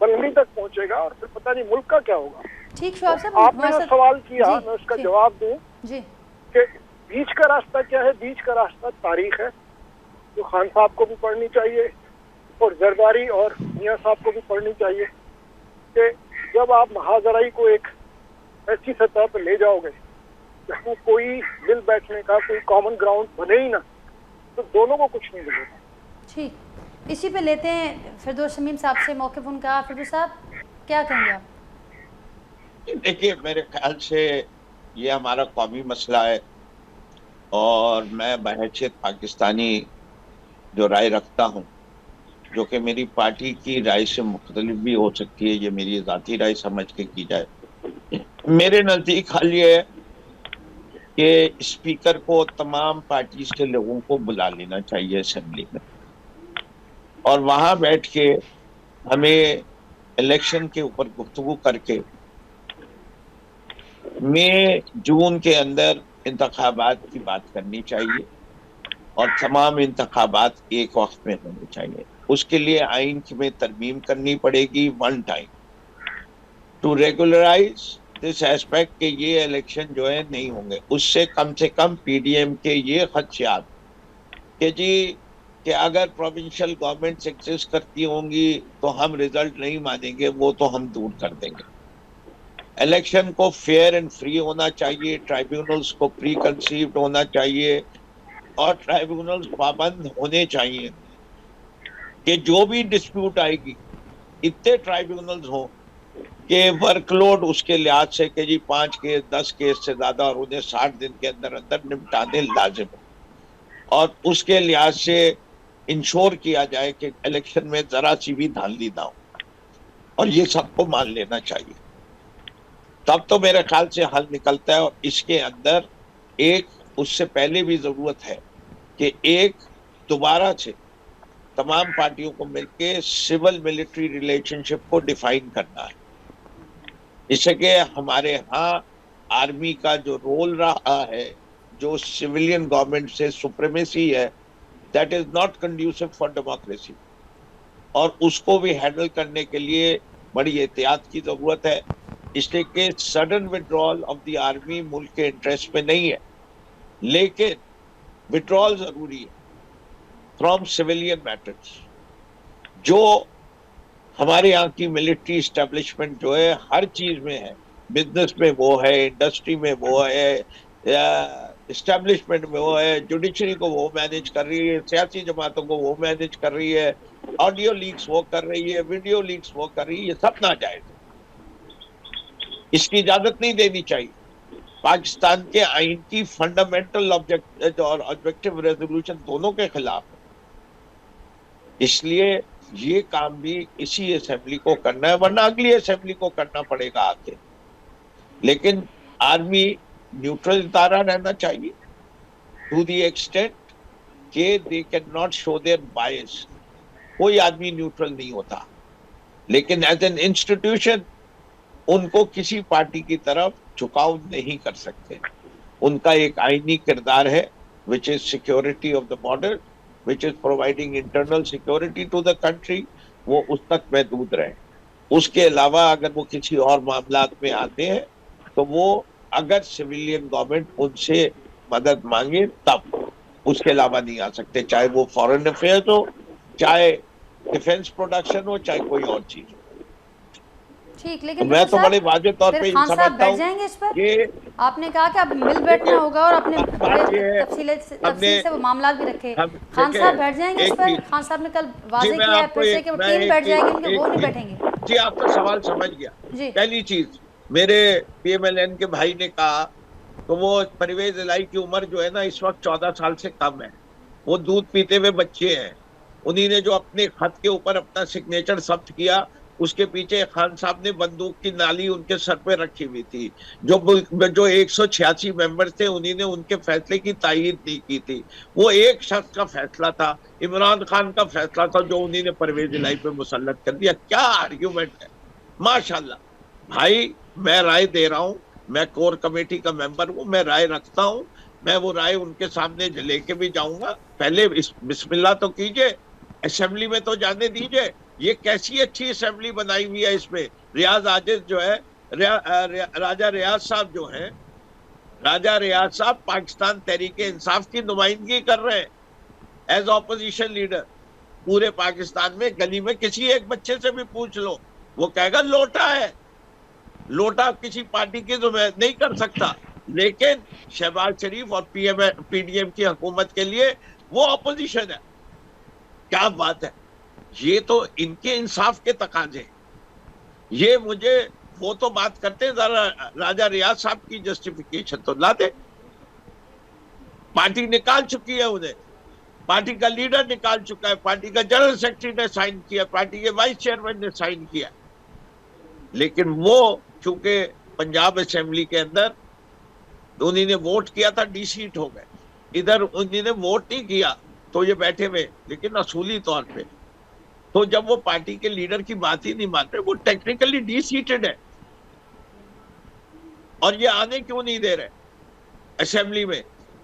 बुलंदी तक पहुँचेगा, और फिर पता नहीं मुल्क का क्या होगा। ठीक शोएब साहब, आपने जो सवाल किया मैं उसका जवाब दूं कि बीच का रास्ता क्या है? बीच का रास्ता तारीख है, जो खान साहब को भी पढ़नी चाहिए और जरदारी और मियां साहब को भी पढ़नी चाहिए कि जब आप महाजराई को एक ऐसी सतह पर ले जाओगे जहाँ कोई मिल बैठने का कोई कॉमन ग्राउंड बने ही ना, तो दोनों को कुछ नहीं मिलेगा। ठीक, इसी पे लेते हैं फिरदौस शमीम साहब से मौक़िफ़ उनका। फिरदौस साहब, क्या कहेंगे आप? देखिए, मेरे ख्याल से ये हमारा कौमी मसला है, और मैं बहैसियत पाकिस्तानी जो राय रखता हूँ, जो कि मेरी पार्टी की राय से मुख्तलिफ भी हो सकती है, ये मेरी ज़ाती राय समझ के की जाए। मेरे नज़दीक हाल ये है कि स्पीकर को तमाम पार्टीज के लोगों को बुला लेना चाहिए असेंबली में, और वहाँ बैठ के हमें इलेक्शन के ऊपर गुफ्तगू करके मई जून के अंदर इंतखाबात की बात करनी चाहिए, और तमाम इंतखाबात एक वक्त में होने चाहिए। उसके लिए आइन में तरमीम करनी पड़ेगी one time to regularise this aspect के ये इलेक्शन जो है नहीं होंगे। उससे कम से कम पीडीएम के ये खदशात कि जी कि अगर प्रोविंशियल गवर्नमेंट्स एग्जिस्ट करती होंगी तो हम रिजल्ट नहीं मानेंगे, वो तो हम दूर कर देंगे। इलेक्शन को फेयर एंड फ्री होना चाहिए, ट्राइब्यूनल्स को प्री कंसीव्ड होना चाहिए और ट्राइब्यूनल्स पाबंद होने चाहिए कि जो भी डिस्प्यूट आएगी इतने ट्राइब्यूनल्स हो कि वर्कलोड उसके लिहाज से कि जी 5 केस 10 केस से ज्यादा और उन्हें 60 दिन के अंदर अंदर निपटाने लाजिम हो और उसके लिहाज से इंश्योर किया जाए कि इलेक्शन में जरा सी भी धांधली ना हो और ये सबको मान लेना चाहिए। तब तो मेरे ख्याल से हल निकलता है। और इसके अंदर एक उससे पहले भी जरूरत है कि एक दोबारा से तमाम पार्टियों को मिलकर सिविल मिलिट्री रिलेशनशिप को डिफाइन करना है, इससे कि हमारे यहाँ आर्मी का जो रोल रहा है, जो सिविलियन गवर्नमेंट से सुप्रीमेसी है, that is not conducive for democracy और उसको भी हैंडल करने के लिए बड़ी एहतियात की जरूरत है। इसलिए कि sudden withdrawal of the army मुल्क के इंटरेस्ट में नहीं है, लेकिन विड्रॉल जरूरी है फ्रॉम सिविलियन मैटर्स। जो हमारे यहाँ की मिलिट्री एस्टेब्लिशमेंट जो है हर चीज में है, बिजनेस में वो है, इंडस्ट्री में वो है, एस्टेब्लिशमेंट में वो है, जुडिशरी को वो मैनेज कर रही है, सियासी जमातों को वो मैनेज कर रही है, ऑडियो लीक्स वो कर रही है, वीडियो लीक्स वो कर रही है, ये सब नाजायज है। इसकी इजाजत नहीं देनी चाहिए। पाकिस्तान के आइन की फंडामेंटल ऑब्जेक्टिव रेजोल्यूशन दोनों के खिलाफ है। इसलिए ये काम भी इसी असेंबली को करना है, वरना अगली असेंबली को करना पड़ेगा आके। लेकिन आर्मी न्यूट्रल इदारा रहना चाहिए टू दी एक्सटेंट कि they can not show their bias. कोई आदमी न्यूट्रल नहीं होता, लेकिन एज एन इंस्टीट्यूशन उनको किसी पार्टी की तरफ झुकाव नहीं कर सकते। उनका एक आईनी किरदार है which is security of the border, which is providing internal security to the country, वो उस तक महदूद रहे। उसके अलावा अगर वो किसी और मामलात में आते हैं तो वो अगर सिविलियन गवर्नमेंट उनसे मदद मांगे तब, उसके अलावा नहीं आ सकते, चाहे वो फॉरेन अफेयर्स हो, चाहे डिफेंस प्रोडक्शन हो, चाहे कोई और चीज हो। ठीक, लेकिन मैं तो बड़े वाजे तौर पे समझता हूं जाएंगे इस पर। ये आपने कहा कि अब मिल बैठना होगा और अपने तफसील से वो मामला भी रखे। खान साहब बैठ जाएंगे इस पर? खान साहब ने कल वाजे किया है फिर से कि वो टीम बैठ जाएगी उनके, वो नहीं बैठेंगे। जी, आपका सवाल समझ गया। पहली चीज मेरे पीएमएलएन के भाई ने कहा तो वो परवेज इलाही की उम्र जो है ना इस वक्त 14 साल से कम है, वो दूध पीते हुए बच्चे हैं। उन्हीं ने जो अपने खत के ऊपर अपना सिग्नेचर जब्त किया, उसके पीछे खान साहब ने बंदूक की नाली उनके सर पे रखी हुई थी। जो 186 मेंबर थे उन्हीं ने उनके फैसले की तायीद नहीं की थी। वो एक शख्स का फैसला था, इमरान खान का फैसला था, जो उन्हीं ने परवेज इलाही पे मुसल्लत कर दिया। क्या आर्ग्यूमेंट है। माशाल्लाह भाई, मैं राय दे रहा हूँ, मैं कोर कमेटी का मेंबर हूँ, मैं राय रखता हूँ, मैं वो राय उनके सामने लेके भी जाऊंगा। पहले बिस्मिल्लाह तो कीजिए, असेंबली में तो जाने दीजिए। ये कैसी अच्छी असेंबली बनाई हुई है। इसमें रियाज आजिज जो है, राजा रियाज साहब जो हैं, राजा रियाज साहब पाकिस्तान तहरीके इंसाफ की नुमाइंदगी कर रहे हैं एज ऑपोजिशन लीडर। पूरे पाकिस्तान में गली में किसी एक बच्चे से भी पूछ लो, वो कहेगा लोटा है। लोटा किसी पार्टी की तो मैं नहीं कर सकता, लेकिन शहबाज शरीफ और पीडीएम की हुकूमत के लिए वो ऑपोजिशन है। क्या बात है। ये तो इनके इंसाफ के तकाजे। ये मुझे वो तो बात करते हैं, जरा राजा रियाज साहब की जस्टिफिकेशन तो ला दे। पार्टी निकाल चुकी है उन्हें, पार्टी का लीडर निकाल चुका है, पार्टी का जनरल सेक्रेटरी ने साइन किया, पार्टी के वाइस चेयरमैन ने साइन किया। लेकिन वो चूंकि पंजाब असेंबली के अंदर उन्हीं ने वोट किया था, डिसीट हो गए। इधर उन्हीं ने वोट नहीं किया तो ये बैठे हुए, लेकिन असूली तौर पे तो जब वो पार्टी के लीडर की बात ही नहीं मान रहे, वो टेक्निकली डिसीटेड है। और ये आने क्यों नहीं दे रहे असेंबली में?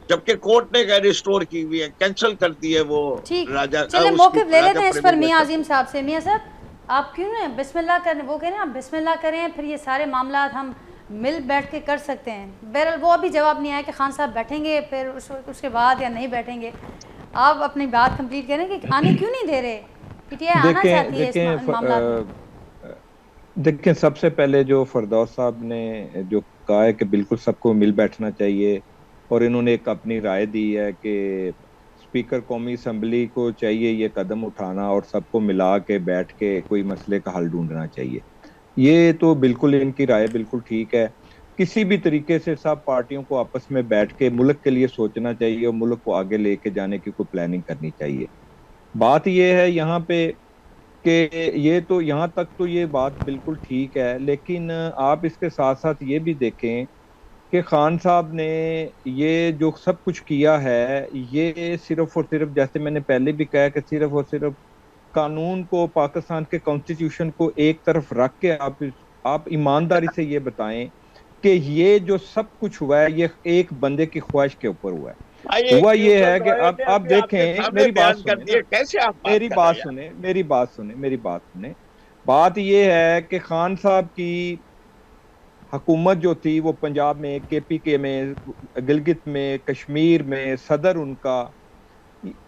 जबकि कोर्ट ने गैर रिस्टोर की हुई है, कैंसिल कर दी है वो ठीक, राजा। चलिए उसकी मौक़िफ़ ले राजा लेते हैं इस पर प्रेमी मियाँ वचन। अजीम साहब से। मियाँ साहब, आप क्यों ना बिस्मिल्लाह करें, वो कह रहे हैं आप बिस्मिल्लाह करें, फिर ये सारे मामला हम मिल बैठ के कर सकते हैं। बहरहाल वो अभी जवाब नहीं आया कि खान साहब बैठेंगे फिर उसके बाद या नहीं बैठेंगे। आप अपनी बात कंप्लीट करें कि आने क्यों नहीं दे रहे, पीटीआई आना चाहती है इस मामला में। देखें, सबसे पहले जो फरदौस साहब ने जो कहा है कि बिल्कुल सबको मिल बैठना चाहिए, और इन्होंने एक अपनी राय दी है कि स्पीकर कौमी असम्बली को चाहिए ये कदम उठाना और सबको मिला के बैठ के कोई मसले का हल ढूंढना चाहिए। ये तो बिल्कुल इनकी राय बिल्कुल ठीक है। किसी भी तरीके से सब पार्टियों को आपस में बैठ के मुल्क के लिए सोचना चाहिए और मुल्क को आगे लेके जाने की कोई प्लानिंग करनी चाहिए। बात ये है यहाँ पे कि ये तो यहाँ तक तो ये बात बिल्कुल ठीक है, लेकिन आप इसके साथ साथ ये भी देखें कि खान साहब ने ये जो सब कुछ किया है, ये सिर्फ और सिर्फ, जैसे मैंने पहले भी कहा, कि सिर्फ और सिर्फ कानून को, पाकिस्तान के कॉन्स्टिट्यूशन को एक तरफ रख के आप ईमानदारी से ये बताएं कि ये जो सब कुछ हुआ है ये एक बंदे की ख्वाहिश के ऊपर हुआ है। हुआ ये है कि अब देखें, मेरी बात सुने, कैसे आप मेरी बात सुने, मेरी बात सुने, मेरी बात सुने। बात ये है कि खान साहब की हुकूमत जो थी वो पंजाब में, केपीके में, गिलगित में, कश्मीर में सदर उनका,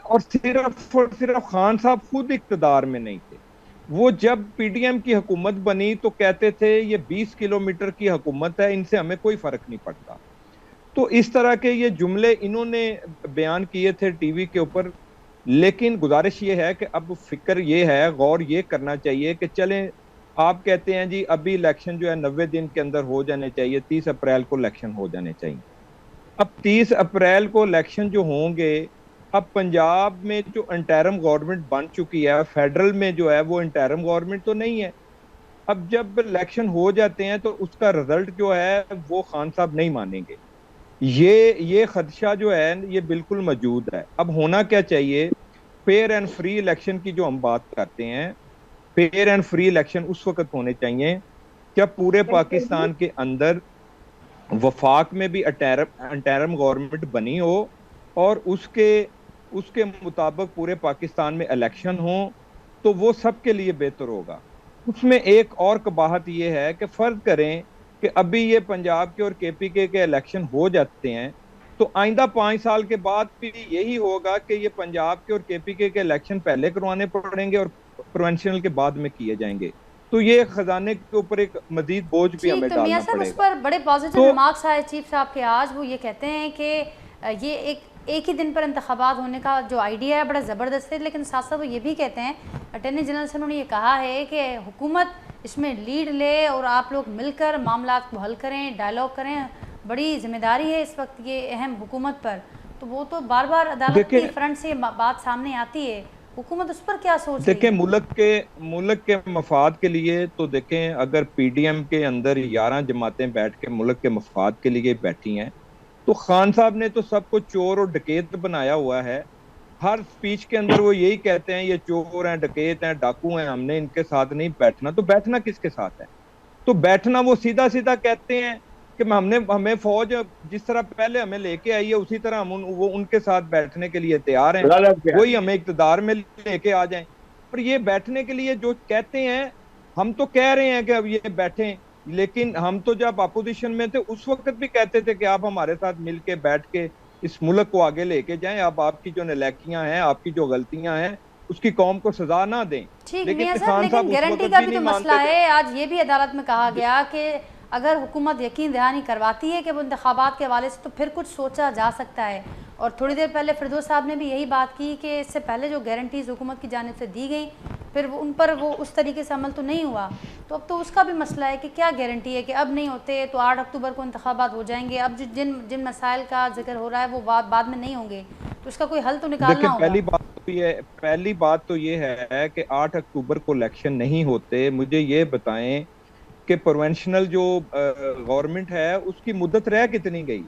और सिर्फ खान साहब खुद इक्तदार में नहीं थे। वो जब पीडीएम की हुकूमत बनी तो कहते थे ये 20 किलोमीटर की हुकूमत है, इनसे हमें कोई फर्क नहीं पड़ता। तो इस तरह के ये जुमले इन्होंने बयान किए थे टीवी के ऊपर। लेकिन गुजारिश ये है कि अब फिक्र ये है, गौर ये करना चाहिए कि चलें, आप कहते हैं जी अभी इलेक्शन जो है 90 दिन के अंदर हो जाने चाहिए, 30 अप्रैल को इलेक्शन हो जाने चाहिए। अब 30 अप्रैल को इलेक्शन जो होंगे, अब पंजाब में जो इंटरिम गवर्नमेंट बन चुकी है, फेडरल में जो है वो इंटरिम गवर्नमेंट तो नहीं है। अब जब इलेक्शन हो जाते हैं तो उसका रिजल्ट जो है वो खान साहब नहीं मानेंगे। ये खदशा जो है ये बिल्कुल मौजूद है। अब होना क्या चाहिए, फेयर एंड फ्री इलेक्शन की जो हम बात करते हैं, फेयर एंड फ्री इलेक्शन उस वक्त होने चाहिए जब पूरे पाकिस्तान के अंदर वफाक में भी इंटरिम गवर्नमेंट बनी हो और उसके मुताबिक पूरे पाकिस्तान में इलेक्शन हो, तो वो सबके लिए बेहतर होगा। उसमें एक और कबाहत ये है कि फर्ज करें कि अभी ये पंजाब के और केपीके के इलेक्शन हो जाते हैं, तो आइंदा 5 साल के बाद भी यही होगा कि ये पंजाब के और केपीके के इलेक्शन पहले करवाने पड़ेंगे और प्रोविंशियल के बाद में किए जाएंगे। तो ये खजाने के ऊपर एक मजीद बोझ भी हमें डालना पड़ेगा। उस पर बड़े पॉजिटिव रिमार्क्स आए चीफ साहब के आज। वो ये कहते हैं कि ये एक ही दिन पर इंतखाबात होने का जो आइडिया है बड़ा ज़बरदस्त है, लेकिन साथ साथ वो ये भी कहते हैं, अटॉर्नी जनरल से उन्होंने ये कहा है कि हुकूमत इसमें लीड ले और आप लोग मिलकर मामला को हल करें, डायलॉग करें। बड़ी जिम्मेदारी है इस वक्त ये अहम हुकूमत पर। तो वो तो बार बार अदालत की फ्रंट से बात सामने आती है, हुकूमत उस पर क्या सोच रही है? देखें, मुल्क के मफाद के लिए तो देखें, अगर पीडीएम के अंदर 11 जमातें बैठ के मुल्क के मफाद के लिए बैठी हैं, तो खान साहब ने तो सबको चोर और डकैत बनाया हुआ है। हर स्पीच के अंदर वो यही कहते हैं ये चोर हैं, डकैत हैं, डाकू हैं, हमने इनके साथ नहीं बैठना। तो बैठना किसके साथ है? तो बैठना वो सीधा सीधा कहते हैं कि हमें फौज जिस तरह पहले हमें लेके आई है उसी तरह हम वो उनके साथ बैठने के लिए तैयार हैं, वही हमें इक़्तिदार में लेके आ जाएं। पर ये बैठने के लिए जो कहते हैं, हम तो कह रहे हैं कि अब ये बैठें, लेकिन हम तो जब अपोजिशन में थे उस वक्त भी कहते थे कि आप हमारे साथ मिलके बैठ के इस मुल्क को आगे लेके जाएं। अब आपकी जो नलायकियां हैं, आपकी जो गलतियां हैं, उसकी कौम को सजा ना दें। लेकिन गारंटी का भी तो मसला है। आज ये भी अदालत में कहा गया कि अगर हुकूमत यकीन दहानी करवाती है कि वो इंतखाबात के हवाले से, तो फिर कुछ सोचा जा सकता है। और थोड़ी देर पहले फिरदौस साहब ने भी यही बात की कि इससे पहले जो गारंटीज हुकूमत की जानिब से दी गई, फिर उन पर वो उस तरीके से अमल तो नहीं हुआ। तो अब तो उसका भी मसला है कि क्या गारंटी है कि अब नहीं होते तो 8 अक्टूबर को इंतखाबात हो जाएंगे। अब जिन मसाइल का जिक्र हो रहा है वो बाद में नहीं होंगे, तो उसका कोई हल तो निकालना होगा। पहली बात तो ये है कि 8 अक्टूबर को इलेक्शन नहीं होते। मुझे ये बताएं कि प्रोविंशियल जो गवर्नमेंट है उसकी मुद्दत रह कितनी गई?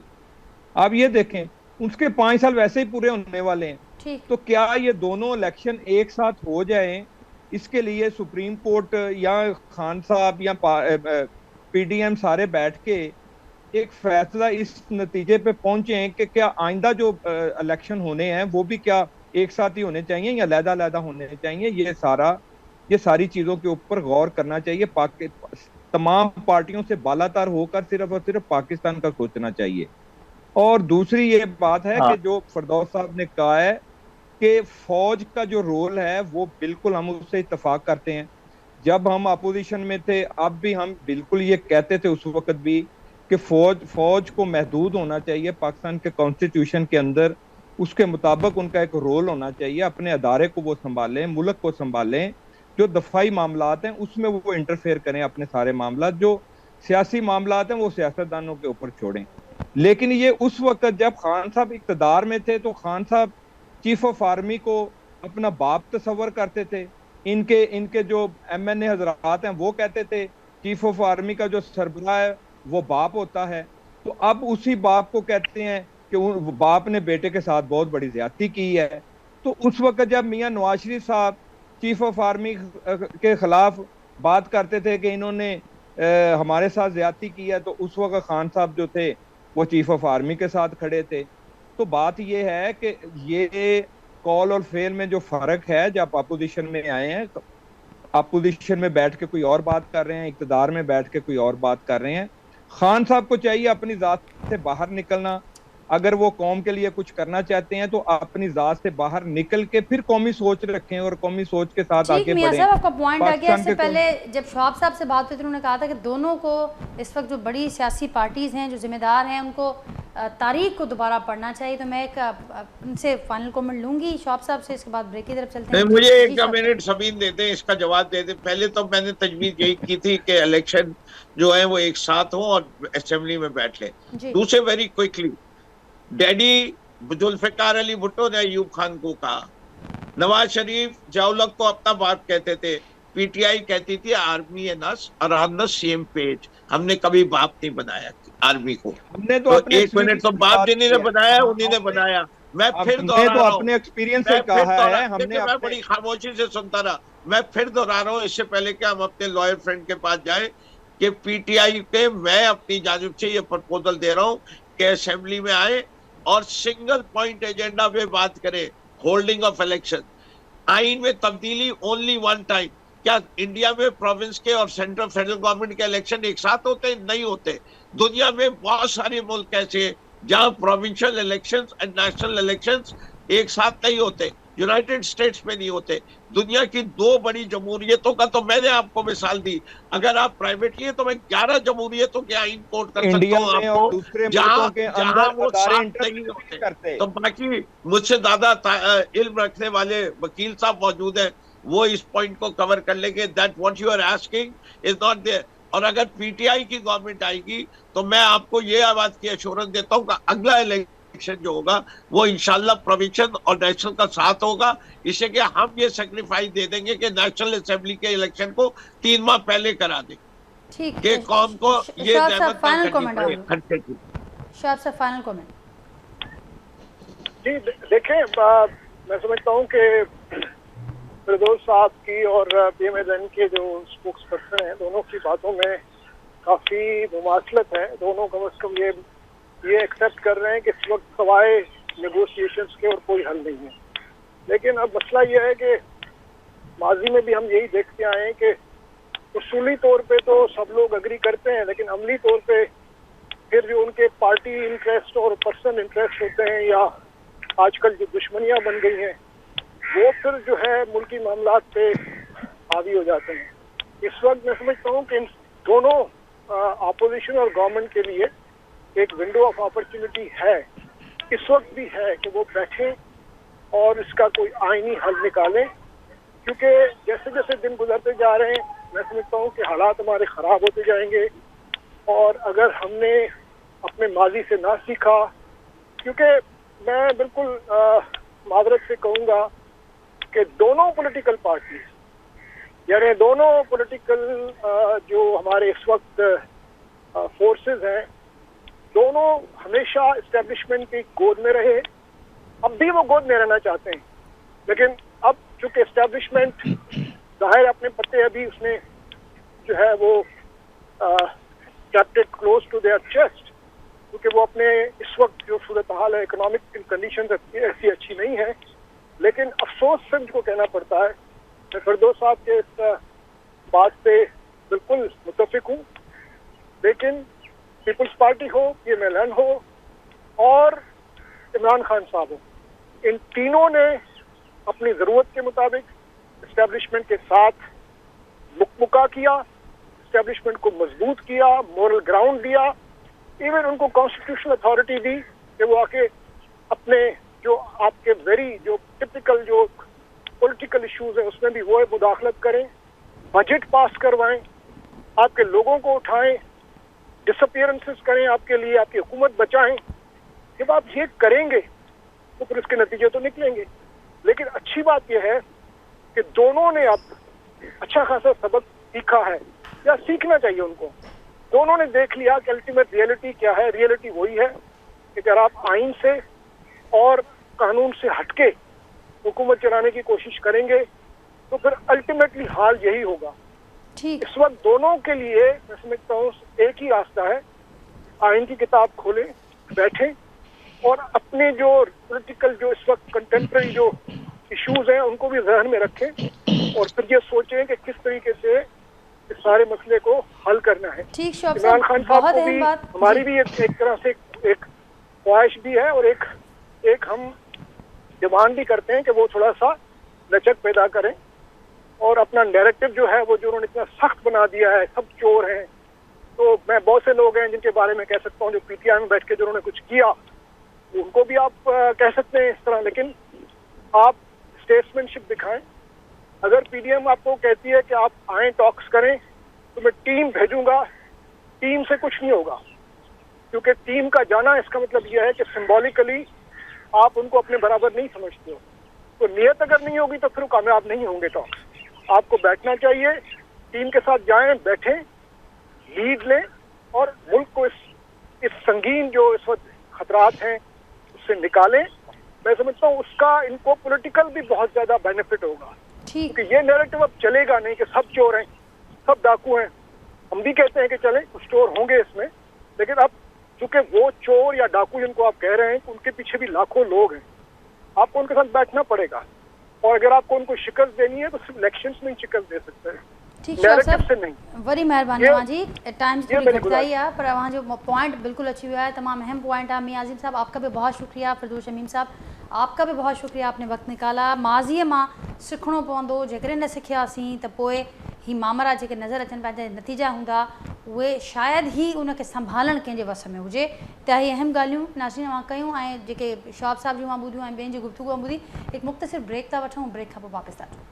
आप ये देखें, उसके 5 साल वैसे ही पूरे होने वाले हैं। तो क्या ये दोनों इलेक्शन एक साथ हो जाएं? इसके लिए सुप्रीम कोर्ट या खान साहब या पीडीएम सारे बैठ के एक फैसला इस नतीजे पे पहुंचे हैं कि क्या आइंदा जो इलेक्शन होने हैं वो भी क्या एक साथ ही होने चाहिए या अलग-अलग होने चाहिए, ये सारी चीजों के ऊपर गौर करना चाहिए। तमाम पार्टियों से बालातर होकर सिर्फ और सिर्फ पाकिस्तान का सोचना चाहिए। और दूसरी ये बात है कि जो फरदौस साहब ने कहा है कि फौज का जो रोल है वो बिल्कुल हम उससे इत्तेफाक करते हैं। जब हम अपोजिशन में थे अब भी हम बिल्कुल ये कहते थे उस वक्त भी कि फौज को महदूद होना चाहिए पाकिस्तान के कॉन्स्टिट्यूशन के अंदर, उसके मुताबिक उनका एक रोल होना चाहिए, अपने अदारे को वो संभालें, मुल्क को संभालें। जो दफाई मामलात हैं उसमें वो इंटरफेयर करें, अपने सारे मामलात, जो सियासी मामलात हैं वो सियासतदानों के ऊपर छोड़ें। लेकिन ये उस वक्त जब खान साहब इक़्तिदार में थे तो खान साहब चीफ ऑफ आर्मी को अपना बाप तस्वर करते थे। इनके जो MNA हजरात हैं वो कहते थे चीफ ऑफ आर्मी का जो सरबराह है वो बाप होता है। तो अब उसी बाप को कहते हैं कि बाप ने बेटे के साथ बहुत बड़ी ज्यादती की है। तो उस वक्त जब मियां नवाज शरीफ साहब चीफ ऑफ आर्मी के खिलाफ बात करते थे कि इन्होंने हमारे साथ ज्यादती की है, तो उस वक्त खान साहब जो थे वो चीफ ऑफ आर्मी के साथ खड़े थे। तो बात ये है कि ये कॉल और फेल में जो फर्क है, जब अपोजिशन में आए हैं, अपोजिशन में बैठ के कोई और बात कर रहे हैं, इक़्तिदार में बैठ के कोई और बात कर रहे हैं। खान साहब को चाहिए अपनी जात से बाहर निकलना। अगर वो कौम के लिए कुछ करना चाहते हैं तो अपनी जात से बाहर निकल के फिर कौमी सोच रखें और कौमी सोच के साथ आगे बढ़ें। साहब आपका पॉइंट आ गया। इससे पहले जब शवाब साहब से बात हुई तो उन्होंने कहा था कि दोनों को इस वक्त जो बड़ी सियासी पार्टीज हैं, जो जिम्मेदार हैं, उनको तारीख को दोबारा पढ़ना चाहिए। तो मैं एक उनसे फाइनल कमेंट लूंगी शवाब साहब से, इसके बाद ब्रेक की तरफ चलते हैं। मुझे एक मिनट सबीन दे दें, इसका जवाब दे दें। पहले तो मैंने तजवीज यही की थी कि इलेक्शन जो है वो एक साथ हो और असेंबली में बैठ ले। दूसरे very quickly, daddy Zulfikar Ali Bhutto ने अयूब खान को कहा, नवाज शरीफ जौलक को अपना बाप कहते थे, PTI कहती थी army and us are on the same page. हमने कभी बाप नहीं बनाया आर्मी को। हमने तो एक मिनट, तो बाप जिन्हीं ने बनाया उन्हीं ने बनाया। मैं फिर दोहरा रहा हूं, अपने एक्सपीरियंस से कहा है हमने, मैं बड़ी खामोशी से सुनता रहा। मैं फिर दोहरा रहा हूं, इससे पहले कि हम अपने लॉयर फ्रेंड के पास जाए, कि PTI पे मैं अपनी जानिब से ये प्रपोजल दे रहा हूं कि असेंबली में आए और सिंगल पॉइंट एजेंडा पे बात करें, होल्डिंग ऑफ इलेक्शन। आइन में तब्दीली ओनली वन टाइम। क्या इंडिया में प्रोविंस के और सेंट्रल फेडरल गवर्नमेंट के इलेक्शन एक साथ होते हैं? नहीं होते। दुनिया में बहुत सारे मुल्क ऐसे हैं जहां provincial elections and national elections एक साथ नहीं होते। यूनाइटेड स्टेट्स में नहीं होते। दुनिया की 2 बड़ी जमहूरियतों का तो मैंने आपको मिसाल दी। अगर आप प्राइवेटली है तो मैं 11 जमहूरियतों के आइन कोट कर सकता हूँ आपको, जहां वो साथ नहीं होते। तो बाकी मुझसे ज्यादा इल्म रखने वाले वकील साहब मौजूद हैं, वो इस पॉइंट को कवर कर लेंगे। That what you are asking is not there. और अगर PTI की गवर्नमेंट आएगी तो मैं आपको ये बात की एश्योरेंस देता हूँ कि अगला इलेक्शन जो होगा वो इंशाल्लाह प्रोविंशियल और नेशनल का साथ होगा। इससे कि हम ये सेक्रीफाइस दे देंगे कि नेशनल असेंबली के इलेक्शन को 3 माह पहले करा दें। ठीक है, कौम को ये फाइनल कमेंट। जी देखें, मैं समझता हूँ कि फिरदौस साहब की और PMLN के जो स्पोक्स पर्सन हैं, दोनों की बातों में काफ़ी मुमासलत है। दोनों कम से कम ये एक्सेप्ट कर रहे हैं कि इस वक्त सवाए नेगोशिएशंस के और कोई हल नहीं है। लेकिन अब मसला ये है कि माजी में भी हम यही देखते आए हैं कि उसूली तौर पे तो सब लोग अग्री करते हैं, लेकिन अमली तौर पे फिर जो उनके पार्टी इंटरेस्ट और पर्सनल इंटरेस्ट होते हैं, या आजकल जो दुश्मनियाँ बन गई हैं, वो फिर जो है मुल्की मामलात पे हावी हो जाते हैं। इस वक्त मैं समझता हूँ कि इन दोनों अपोजिशन और गवर्नमेंट के लिए एक विंडो ऑफ अपॉर्चुनिटी है, इस वक्त भी है, कि वो बैठें और इसका कोई आईनी हल निकालें। क्योंकि जैसे जैसे दिन गुजरते जा रहे हैं, मैं समझता हूँ कि हालात हमारे ख़राब होते जाएंगे। और अगर हमने अपने माजी से ना सीखा, क्योंकि मैं बिल्कुल मादरत से कहूँगा कि दोनों पॉलिटिकल पार्टीज, यानी दोनों पॉलिटिकल जो हमारे इस वक्त फोर्सेस हैं, दोनों हमेशा इस्टेब्लिशमेंट की गोद में रहे। अब भी वो गोद में रहना चाहते हैं, लेकिन अब चूंकि इस्टेब्लिशमेंट जाहिर अपने पत्ते अभी उसने जो है वो कैप्टेड क्लोज टू देयर चेस्ट, क्योंकि वो अपने इस वक्त जो सूरत हाल है, इकोनॉमिक कंडीशन ऐसी अच्छी नहीं है। लेकिन अफसोस से मुझको कहना पड़ता है, मैं फरदौस साहब के इस बात पे बिल्कुल मुत्तफिक हूँ, लेकिन पीपल्स पार्टी हो, PMLN हो और इमरान खान साहब हो, इन तीनों ने अपनी ज़रूरत के मुताबिक इस्टेब्लिशमेंट के साथ मुकमुका किया, इस्टेब्लिशमेंट को मजबूत किया, मोरल ग्राउंड दिया, इवन उनको कॉन्स्टिट्यूशनल अथॉरिटी दी कि वो आके अपने जो आपके जो टिपिकल जो पॉलिटिकल इश्यूज हैं उसमें भी वो मुदाखलत करें, बजट पास करवाएं, आपके लोगों को उठाएं, डिसअपियरेंसेस करें आपके लिए, आपकी हुकूमत बचाएं। जब आप ये करेंगे तो फिर उसके नतीजे तो निकलेंगे। लेकिन अच्छी बात यह है कि दोनों ने अब अच्छा खासा सबक सीखा है, या सीखना चाहिए उनको। दोनों ने देख लिया कि अल्टीमेट रियलिटी क्या है। रियलिटी वही है कि अगर आप आइन से और कानून से हटके हुकूमत चलाने की कोशिश करेंगे तो फिर अल्टीमेटली हाल यही होगा। ठीक। इस वक्त दोनों के लिए मैं समझता हूँ एक ही रास्ता है, आइन की किताब खोलें, बैठें और अपने जो पॉलिटिकल जो इस वक्त कंटेम्प्रेरी जो इश्यूज हैं उनको भी ज़हन में रखें और फिर ये सोचें कि किस तरीके से इस सारे मसले को हल करना है। ठीक शौब इमरान साहब, खान साहब बहुत को अहम भी बात। हमारी जी। भी एक तरह से एक ख्वाहिश भी है और एक हम डिमांड भी करते हैं कि वो थोड़ा सा लचक पैदा करें और अपना नैरेटिव जो है वो जो उन्होंने इतना सख्त बना दिया है, सब चोर हैं। तो मैं बहुत से लोग हैं जिनके बारे में कह सकता हूँ जो PTI में बैठ के जो उन्होंने कुछ किया उनको भी आप कह सकते हैं इस तरह, लेकिन आप स्टेट्समैनशिप दिखाएं। अगर PDM आपको कहती है कि आप आए टॉक्स करें तो मैं टीम भेजूंगा, टीम से कुछ नहीं होगा, क्योंकि टीम का जाना इसका मतलब यह है कि सिंबॉलिकली आप उनको अपने बराबर नहीं समझते हो। तो नियत अगर नहीं होगी तो फिर कामयाब नहीं होंगे टॉक्स। आपको बैठना चाहिए, टीम के साथ जाएं, बैठें, लीड लें और मुल्क को इस संगीन जो इस वक्त खतरात हैं उससे निकालें। मैं समझता हूँ उसका इनको पॉलिटिकल भी बहुत ज्यादा बेनिफिट होगा, ठीक। क्योंकि ये नैरेटिव अब चलेगा नहीं कि सब चोर हैं, सब डाकू हैं। हम भी कहते हैं कि चलें कुछ चोर होंगे इसमें, लेकिन अब चूंकि वो चोर या डाकू जिनको आप कह रहे हैं उनके पीछे भी लाखों लोग हैं, आपको उनके साथ बैठना पड़ेगा। और अगर आपको उनको शिकस्त देनी है तो सिर्फ इलेक्शंस में ही शिकस्त दे सकते हैं, ठीक शौब नैरेटिव से साहब, नहीं। वरी महिरबानी ये- जी। टाइम्स ये थोड़ी मेरी घटताई है पर वहाँ जो पॉइंट बिल्कुल अच्छी हुआ है, तमाम अहम पॉइंट है। मियाँ आज़िम साहब आपका भी बहुत शुक्रिया, फिरदौस शमीम साहब आपका भी बहुत शुक्रिया, आपने वक्त निकाला। माज़ीअ मां सिखणो पवंदो, जेकॾहिं न सिखियासीं त पोइ ही मामरा जेके नज़र अचनि पिया, जा नतीजा हूंदा उहे शायदि ही उनखे संभालणु कंहिंजे वस में हुजे। त ही अहम ॻाल्हियूं नाज़रीन मां कयूं ऐं जेके शौब साहब जूं मां ॿुधियूं ऐं ॿियनि जी गुफ़्तगू ॿुधी। हिकु मुख़्तसिर ब्रेक था वठूं, ब्रेक खां पोइ वापसि था अचूं।